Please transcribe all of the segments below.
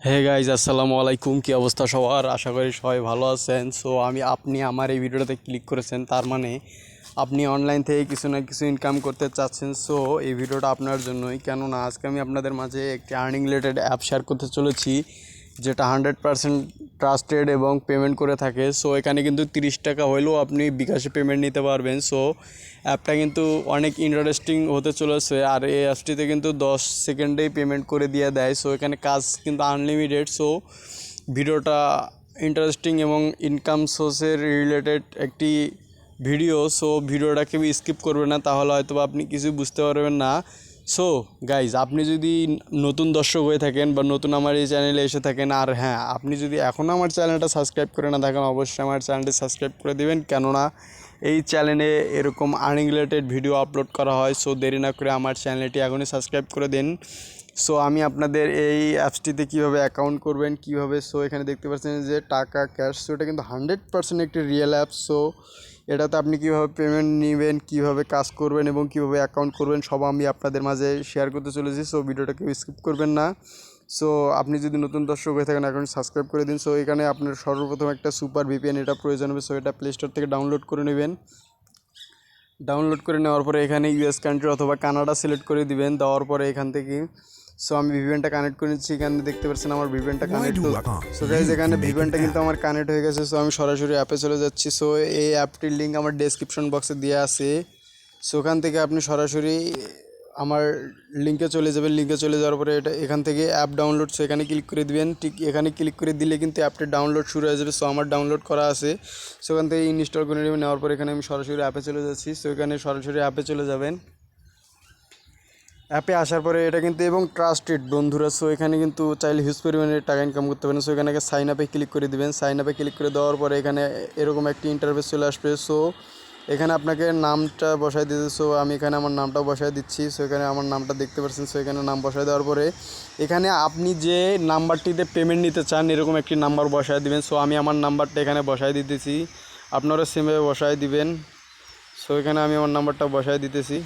Hey guys আসসালামু আলাইকুম। কি অবস্থা সবার? আশা করি সবাই ভালো আছেন। সো আপনি আমার এই ভিডিওটাতে ক্লিক করেছেন, তার মানে আপনি অনলাইন থেকে কিছু না কিছু ইনকাম করতে চাচ্ছেন। সো এই ভিডিওটা আপনার জন্যই, কেননা আজকে আমি আপনাদের মাঝে একটি আর্নিং রিলেটেড অ্যাপ শেয়ার করতে চলেছি, যেটা 100% ট্রাস্টেড এবং পেমেন্ট করে থাকে। সো এখানে কিন্তু 30 টাকা হলেও আপনি বিকাশে পেমেন্ট নিতে পারবেন। সো অ্যাপটা কিন্তু অনেক ইন্টারেস্টিং হতে চলেছে, আর এই অ্যাপটিতে কিন্তু 10 সেকেন্ডেই পেমেন্ট করে দিয়ে দেয়। সো এখানে কাজ কিন্তু আনলিমিটেড। সো ভিডিওটা ইন্টারেস্টিং এবং ইনকাম সোর্সের রিলেটেড একটি ভিডিও। সো ভিডিওটা কেউ স্কিপ করবে না, তাহলে হয়তো আপনি কিছু বুঝতে পারবেন না। সো গাইজ, আপনি যদি নতুন দর্শক হয়ে থাকেন বা নতুন আমার এই চ্যানেলে এসে থাকেন, আর হ্যাঁ, আপনি যদি এখনও আমার চ্যানেলটা সাবস্ক্রাইব করে না থাকেন, অবশ্যই আমার চ্যানেলটি সাবস্ক্রাইব করে দেবেন, কেননা এই চ্যানেলে এরকম আর্নিং রিলেটেড ভিডিও আপলোড করা হয়। সো দেরি না করে আমার চ্যানেলটি এখনই সাবস্ক্রাইব করে দিন। সো আমি আপনাদের এই অ্যাপসটিতে কীভাবে অ্যাকাউন্ট করবেন, কীভাবে, সো এখানে দেখতে পাচ্ছেন যে টাকা ক্যাশ। সো এটা কিন্তু 100% একটি রিয়েল অ্যাপ। সো এটাতে আপনি কীভাবে পেমেন্ট নেবেন, কীভাবে কাজ করবেন এবং কীভাবে অ্যাকাউন্ট করবেন, সব আমি আপনাদের মাঝে শেয়ার করতে চলেছি। সো ভিডিওটা কেউ স্কিপ করবেন না। সো আপনি যদি নতুন দর্শক হয়ে থাকেন, এখন সাবস্ক্রাইব করে দিন। সো এখানে আপনার সর্বপ্রথম একটা সুপার ভিপিএন এটা প্রয়োজন হবে। সো এটা প্লে স্টোর থেকে ডাউনলোড করে নেবেন। ডাউনলোড করে নেওয়ার পরে এখানে ইউএস কান্ট্রি অথবা কানাডা সিলেক্ট করে দিবেন। দেওয়ার পরে এখান থেকে সো আমি ভিপিএনটা কানেক্ট করে নিচ্ছি। এখানে দেখতে পাচ্ছেন আমার ভিপিএনটা কানেক্ট। সো গাইজ, এখানে ভিপিএনটা কিন্তু আমার কানেক্ট হয়ে গেছে। সো আমি সরাসরি অ্যাপে চলে যাচ্ছি। সো এই অ্যাপটির লিঙ্ক আমার ডেসক্রিপশন বক্সে দেওয়া আছে। সো ওখান থেকে আপনি সরাসরি আমার লিঙ্কে চলে যাবেন। লিঙ্কে চলে যাওয়ার পরে এখান থেকে অ্যাপ ডাউনলোড, সো এখানে ক্লিক করে দিবেন। ঠিক এখানে ক্লিক করে দিলে কিন্তু অ্যাপটি ডাউনলোড শুরু হয়ে যাবে। সো আমার ডাউনলোড করা আছে। সো এখান থেকে ইনস্টল করে নেবেন। নেওয়ার পর এখানে আমি সরাসরি অ্যাপে চলে যাচ্ছি। সো এখানে সরাসরি অ্যাপে চলে যাবেন। অ্যাপে আসার পরে এটা কিন্তু এবং ট্রাস্টেড বন্ধুরা। সো এখানে কিন্তু চাইলে হিউজ পরিমাণে টাকা ইনকাম করতে পারেন। সো এখানে সাইন আপে ক্লিক করে দিবেন। সাইন আপে ক্লিক করে দেওয়ার পরে এখানে এরকম একটি ইন্টারফেস চলে আসবে। সো এখানে আপনাকে নামটা বসায় দিতে। সো আমি এখানে আমার নামটাও বসায় দিচ্ছি। সো এখানে আমার নামটা দেখতে পাচ্ছেন। সো এখানে নাম বসায় দেওয়ার পরে এখানে আপনি যে নাম্বারটিতে পেমেন্ট নিতে চান, এরকম একটি নাম্বার বসায় দিবেন। সো আমি আমার নাম্বারটা এখানে বসায় দিতেছি, আপনারা সেমভাবে বসায় দিবেন। সো এখানে আমি আমার নাম্বারটা বসায় দিতেছি।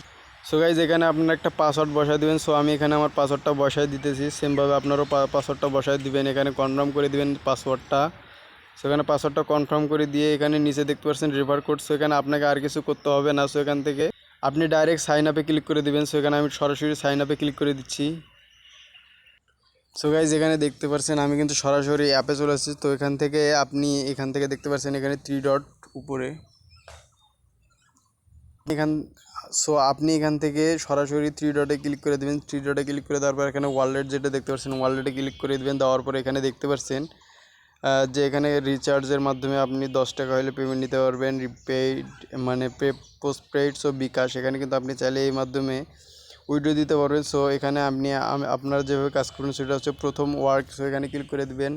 সো গাইজ, এখানে আপনারা একটা পাসওয়ার্ড বসায় দিবেন। সো আমি এখানে আমার পাসওয়ার্ডটা বসায় দিতেছি। সেমভাবে আপনারাও পাসওয়ার্ডটা বসায় দিবেন। এখানে কনফার্ম করে দিবেন পাসওয়ার্ডটা। সেখানে পাসওয়ার্ডটা কনফার্ম করে দিয়ে এখানে নিচে দেখতে পাচ্ছেন রেফার কোড। সো এখানে আপনাকে আর কিছু করতে হবে না। সো এখান থেকে আপনি ডাইরেক্ট সাইন আপে ক্লিক করে দিবেন। সো এখানে আমি সরাসরি সাইন আপে ক্লিক করে দিচ্ছি। সো গাইজ, এখানে দেখতে পাচ্ছেন আমি কিন্তু সরাসরি অ্যাপে চলে আসছি। তো এখান থেকে আপনি দেখতে পাচ্ছেন এখানে 3 ডট উপরে আপনি এখান থেকে সরাসরি 3 ডটে ক্লিক করে দেবেন। 3 ডটে ক্লিক করে দেওয়ার পর এখানে ওয়ালেট যেটা দেখতে পাচ্ছেন, ওয়ালেটে ক্লিক করে দেবেন। দেওয়ার পরে এখানে দেখতে পাচ্ছেন যে এখানে রিচার্জের মাধ্যমে আপনি 10 টাকা হলে পেমেন্ট নিতে পারবেন। পেইড মানে পোস্টপেইড, সো বিকাশ, এখানে কিন্তু আপনি চাইলে এই মাধ্যমে উইথড্র দিতে পারবেন। সো এখানে আপনি আপনারা যেভাবে কাজ করবেন সেটা হচ্ছে প্রথম ওয়ার্ক। সো এখানে ক্লিক করে দেবেন।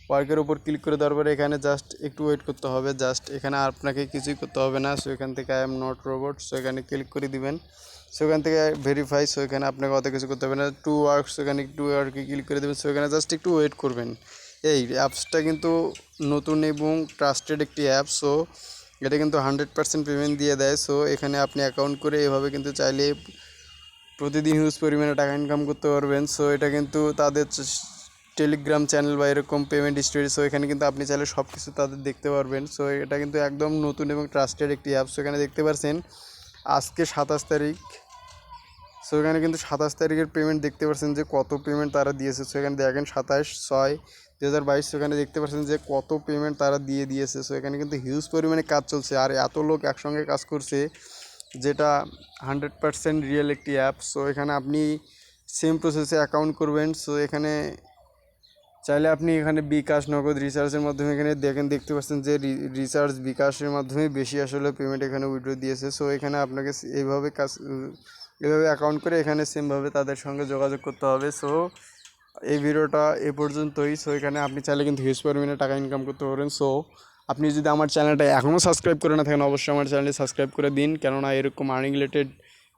ওয়ার্কের উপর ক্লিক করে দেওয়ার পরে এখানে জাস্ট একটু ওয়েট করতে হবে। জাস্ট এখানে আপনাকে কিছুই করতে হবে না। সো এখান থেকে I am not robot, so এখানে ক্লিক করে দিবেন। সো এখান থেকে ভেরিফাই, সো এখানে আপনাকে অত কিছু করতে হবে না। টু ওয়ার্ক, সো এখানে টু ওয়ার্কে ক্লিক করে দেবেন। সো এখানে জাস্ট একটু ওয়েট করবেন। এই অ্যাপসটা কিন্তু নতুন এবং ট্রাস্টেড একটি অ্যাপ। সো এটা কিন্তু 100% পেমেন্ট দিয়ে দেয়। সো এখানে আপনি অ্যাকাউন্ট করে এভাবে কিন্তু চাইলে প্রতিদিন হিউজ পরিমাণে টাকা ইনকাম করতে পারবেন। সো এটা কিন্তু তাদের টেলিগ্রাম চ্যানেল বা এরকম পেমেন্ট স্টোরি। সো এখানে কিন্তু আপনি চাইলে সব কিছু তাদের দেখতে পারবেন। সো এটা কিন্তু একদম নতুন এবং ট্রাস্টেড একটি অ্যাপ। সো এখানে দেখতে পাচ্ছেন আজকে 27 তারিখ। সো এখানে কিন্তু 27 তারিখের পেমেন্ট দেখতে পাচ্ছেন যে কত পেমেন্ট তারা দিয়েছে। সো এখানে দেখেন 27/6/2022। সো এখানে দেখতে পাচ্ছেন যে কত পেমেন্ট তারা দিয়েছে। সো এখানে কিন্তু হিউজ পরিমাণে কাজ চলছে, আর এত লোক একসঙ্গে কাজ করছে, যেটা 100% রিয়েল একটি অ্যাপ। সো এখানে আপনি সেম প্রসেসে অ্যাকাউন্ট করবেন। সো এখানে চাইলে আপনি এখানে বিকাশ, নগদ, রিচার্জের মাধ্যমে এখানে দেখতে পাচ্ছেন যে রিচার্জ বিকাশের মাধ্যমে বেশি আসলে পেমেন্ট এখানে উইথড্র দিয়েছে। সো এখানে আপনাকে এইভাবে এভাবে অ্যাকাউন্ট করে এখানে সেমভাবে তাদের সঙ্গে যোগাযোগ করতে হবে। সো এই ভিডিওটা এ পর্যন্তই। সো এখানে আপনি চাইলে কিন্তু হিউজ পরিমাণে টাকা ইনকাম করতে পারেন। সো আপনি যদি আমার চ্যানেলটা এখনও সাবস্ক্রাইব করে না থাকেন, অবশ্যই আমার চ্যানেলটি সাবস্ক্রাইব করে দিন, কেননা এরকম আর্নিং রিলেটেড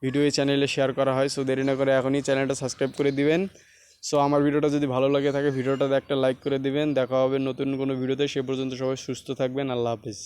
ভিডিও এই চ্যানেলে শেয়ার করা হয়। সো দেরি না করে এখনই চ্যানেলটা সাবস্ক্রাইব করে দিবেন। সো আমার ভিডিওটা যদি ভালো লাগে থাকে, ভিডিওটাতে একটা লাইক করে দিবেন। দেখা হবে নতুন কোনো ভিডিওতে। সে পর্যন্ত সবাই সুস্থ থাকবেন। আল্লাহ হাফিজ।